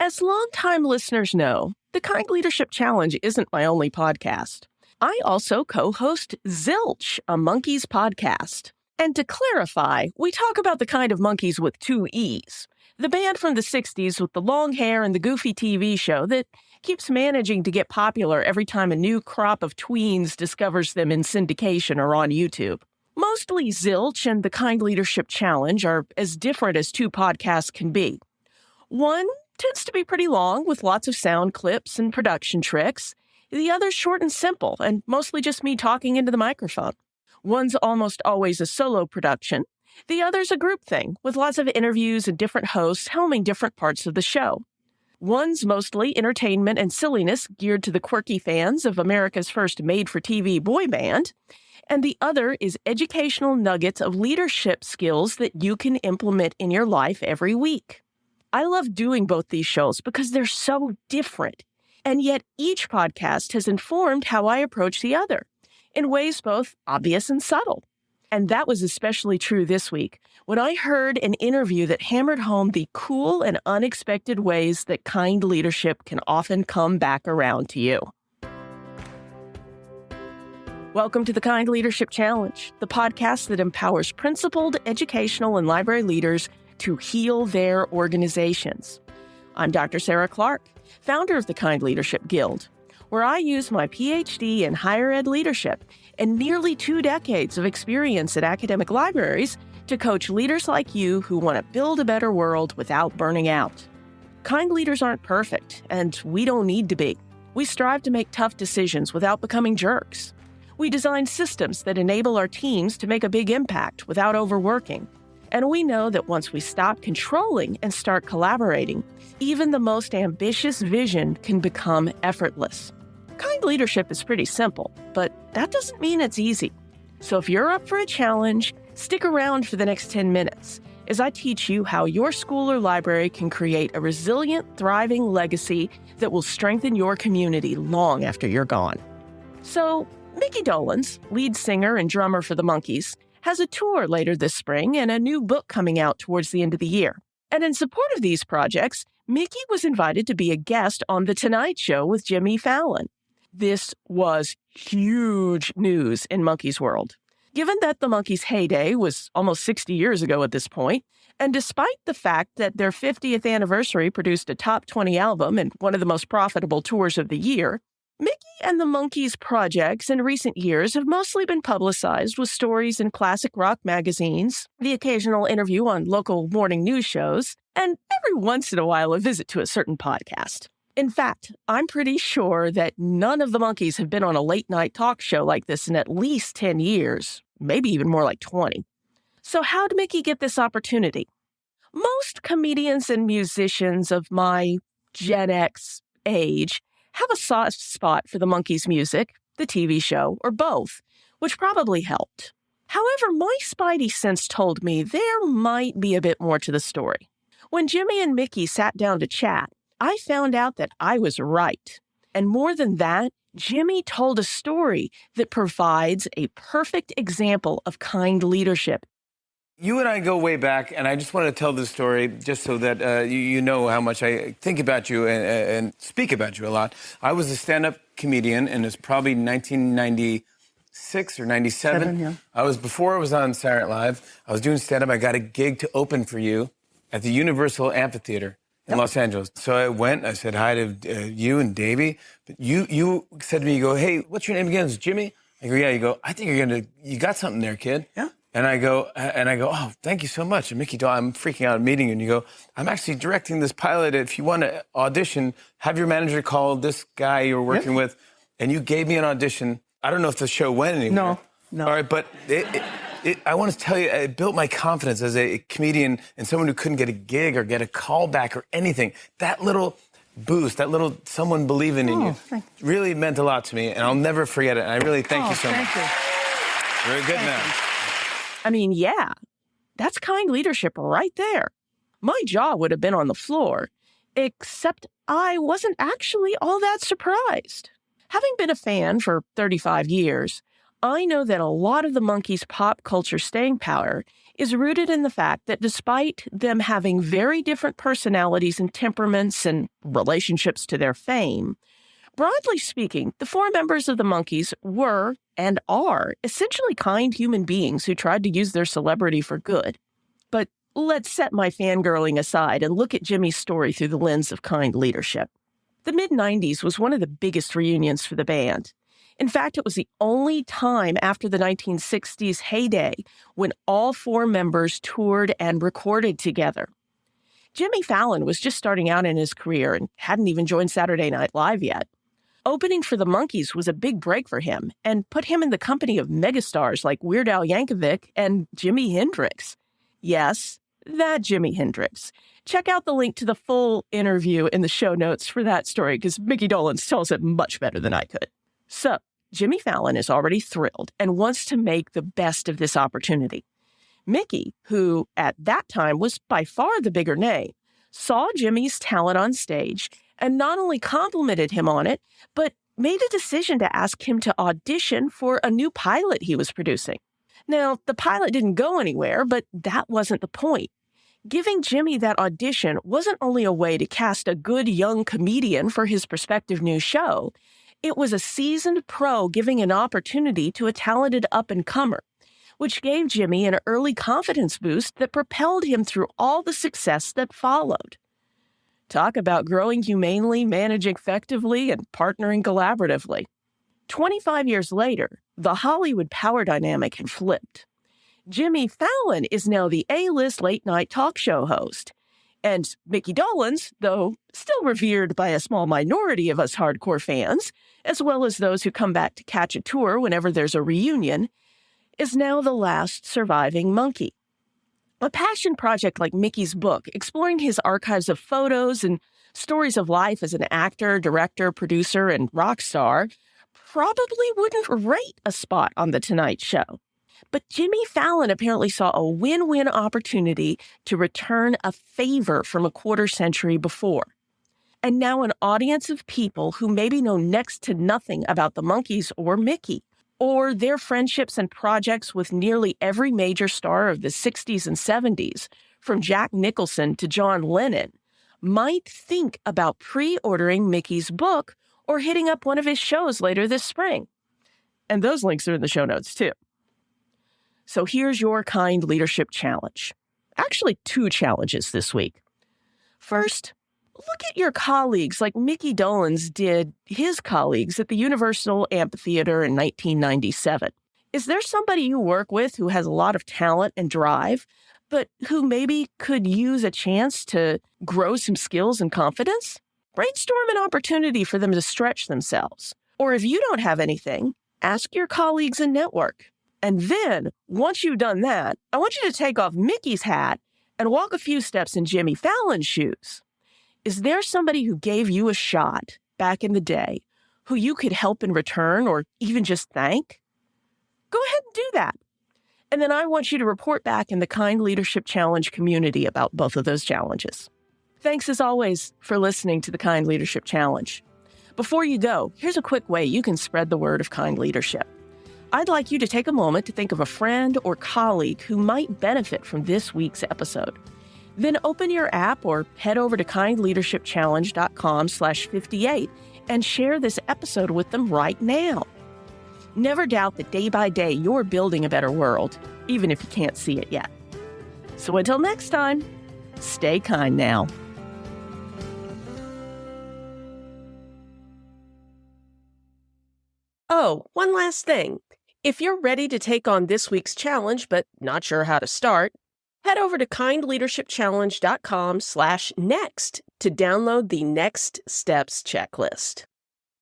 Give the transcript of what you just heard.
As longtime listeners know, the Kind Leadership Challenge isn't my only podcast. I also co-host Zilch, a Monkees podcast. And to clarify, we talk about the kind of monkeys with two E's. The band from the 60s with the long hair and the goofy TV show that keeps managing to get popular every time a new crop of tweens discovers them in syndication or on YouTube. Mostly Zilch and the Kind Leadership Challenge are as different as two podcasts can be. One tends to be pretty long with lots of sound clips and production tricks. The other's short and simple and mostly just me talking into the microphone. One's almost always a solo production. The other's a group thing with lots of interviews and different hosts helming different parts of the show. One's mostly entertainment and silliness geared to the quirky fans of America's first made-for-TV boy band, and the other is educational nuggets of leadership skills that you can implement in your life every week. I love doing both these shows because they're so different, and yet each podcast has informed how I approach the other, in ways both obvious and subtle. And that was especially true this week, when I heard an interview that hammered home the cool and unexpected ways that kind leadership can often come back around to you. Welcome to the Kind Leadership Challenge, the podcast that empowers principled, educational, and library leaders to heal their organizations. I'm Dr. Sarah Clark, founder of the Kind Leadership Guild, where I use my PhD in higher ed leadership and nearly 2 decades of experience at academic libraries to coach leaders like you who want to build a better world without burning out. Kind leaders aren't perfect, and we don't need to be. We strive to make tough decisions without becoming jerks. We design systems that enable our teams to make a big impact without overworking. And we know that once we stop controlling and start collaborating, even the most ambitious vision can become effortless. Kind leadership is pretty simple, but that doesn't mean it's easy. So if you're up for a challenge, stick around for the next 10 minutes as I teach you how your school or library can create a resilient, thriving legacy that will strengthen your community long after you're gone. So, Mickey Dolenz, lead singer and drummer for the Monkees, has a tour later this spring and a new book coming out towards the end of the year. And in support of these projects, Mickey was invited to be a guest on The Tonight Show with Jimmy Fallon. This was huge news in Monkees world. Given that the Monkees' heyday was almost 60 years ago at this point, and despite the fact that their 50th anniversary produced a top 20 album and one of the most profitable tours of the year, Mickey and the Monkees projects in recent years have mostly been publicized with stories in classic rock magazines, the occasional interview on local morning news shows, and every once in a while a visit to a certain podcast. In fact, I'm pretty sure that none of the Monkees have been on a late-night talk show like this in at least 10 years, maybe even more like 20. So how did Mickey get this opportunity? Most comedians and musicians of my Gen X age have a soft spot for the Monkees' music, the TV show, or both, which probably helped. However, my spidey sense told me there might be a bit more to the story. When Jimmy and Mickey sat down to chat, I found out that I was right. And more than that, Jimmy told a story that provides a perfect example of kind leadership. You and I go way back, and I just want to tell this story just so that you know how much I think about you and speak about you a lot. I was a stand-up comedian, and it's probably 1996 or 97. Yeah. Before I was on Saturday Night Live, I was doing stand-up. I got a gig to open for you at the Universal Amphitheater in Los Angeles. So I went, I said hi to you and Davey. But you said to me, you go, hey, what's your name again? It's Jimmy? I go, yeah. You go, I think you got something there, kid. Yeah. And I go, oh, thank you so much. And Mickey, I'm freaking out meeting you. And you go, I'm actually directing this pilot. If you want to audition, have your manager call this guy you're working with. And you gave me an audition. I don't know if the show went anywhere. No. All right, but I want to tell you, it built my confidence as a comedian and someone who couldn't get a gig or get a call back or anything. That little boost, that little someone believing in you really meant a lot to me. And I'll never forget it. And I really thank you so much. You. You're a good man. I mean, yeah, that's kind leadership right there. My jaw would have been on the floor, except I wasn't actually all that surprised. Having been a fan for 35 years, I know that a lot of the Monkees' pop culture staying power is rooted in the fact that despite them having very different personalities and temperaments and relationships to their fame, broadly speaking, the four members of the Monkees were and are essentially kind human beings who tried to use their celebrity for good. But let's set my fangirling aside and look at Jimmy's story through the lens of kind leadership. The mid-90s was one of the biggest reunions for the band. In fact, it was the only time after the 1960s heyday when all four members toured and recorded together. Jimmy Fallon was just starting out in his career and hadn't even joined Saturday Night Live yet. Opening for the Monkees was a big break for him and put him in the company of megastars like Weird Al Yankovic and Jimi Hendrix. Yes, that Jimi Hendrix. Check out the link to the full interview in the show notes for that story because Mickey Dolenz tells it much better than I could. So, Jimmy Fallon is already thrilled and wants to make the best of this opportunity. Mickey, who at that time was by far the bigger name, saw Jimmy's talent on stage and not only complimented him on it, but made a decision to ask him to audition for a new pilot he was producing. Now, the pilot didn't go anywhere, but that wasn't the point. Giving Jimmy that audition wasn't only a way to cast a good young comedian for his prospective new show, it was a seasoned pro giving an opportunity to a talented up-and-comer, which gave Jimmy an early confidence boost that propelled him through all the success that followed. Talk about growing humanely, managing effectively, and partnering collaboratively. 25 years later, the Hollywood power dynamic had flipped. Jimmy Fallon is now the A-list late-night talk show host. And Mickey Dolenz, though still revered by a small minority of us hardcore fans, as well as those who come back to catch a tour whenever there's a reunion, is now the last surviving Monkee. A passion project like Mickey's book, exploring his archives of photos and stories of life as an actor, director, producer, and rock star, probably wouldn't rate a spot on The Tonight Show. But Jimmy Fallon apparently saw a win-win opportunity to return a favor from a quarter century before. And now an audience of people who maybe know next to nothing about the Monkees or Mickey, or their friendships and projects with nearly every major star of the 60s and 70s, from Jack Nicholson to John Lennon, might think about pre-ordering Mickey's book or hitting up one of his shows later this spring. And those links are in the show notes, too. So here's your kind leadership challenge. Actually, 2 challenges this week. First, look at your colleagues like Mickey Dolenz did his colleagues at the Universal Amphitheater in 1997. Is there somebody you work with who has a lot of talent and drive, but who maybe could use a chance to grow some skills and confidence? Brainstorm an opportunity for them to stretch themselves. Or if you don't have anything, ask your colleagues and network. And then, once you've done that, I want you to take off Mickey's hat and walk a few steps in Jimmy Fallon's shoes. Is there somebody who gave you a shot back in the day who you could help in return or even just thank? Go ahead and do that. And then I want you to report back in the Kind Leadership Challenge community about both of those challenges. Thanks as always for listening to the Kind Leadership Challenge. Before you go, here's a quick way you can spread the word of kind leadership. I'd like you to take a moment to think of a friend or colleague who might benefit from this week's episode. Then open your app or head over to kindleadershipchallenge.com/58 and share this episode with them right now. Never doubt that day by day you're building a better world, even if you can't see it yet. So until next time, stay kind now. Oh, one last thing. If you're ready to take on this week's challenge but not sure how to start, head over to kindleadershipchallenge.com/next to download the Next Steps checklist.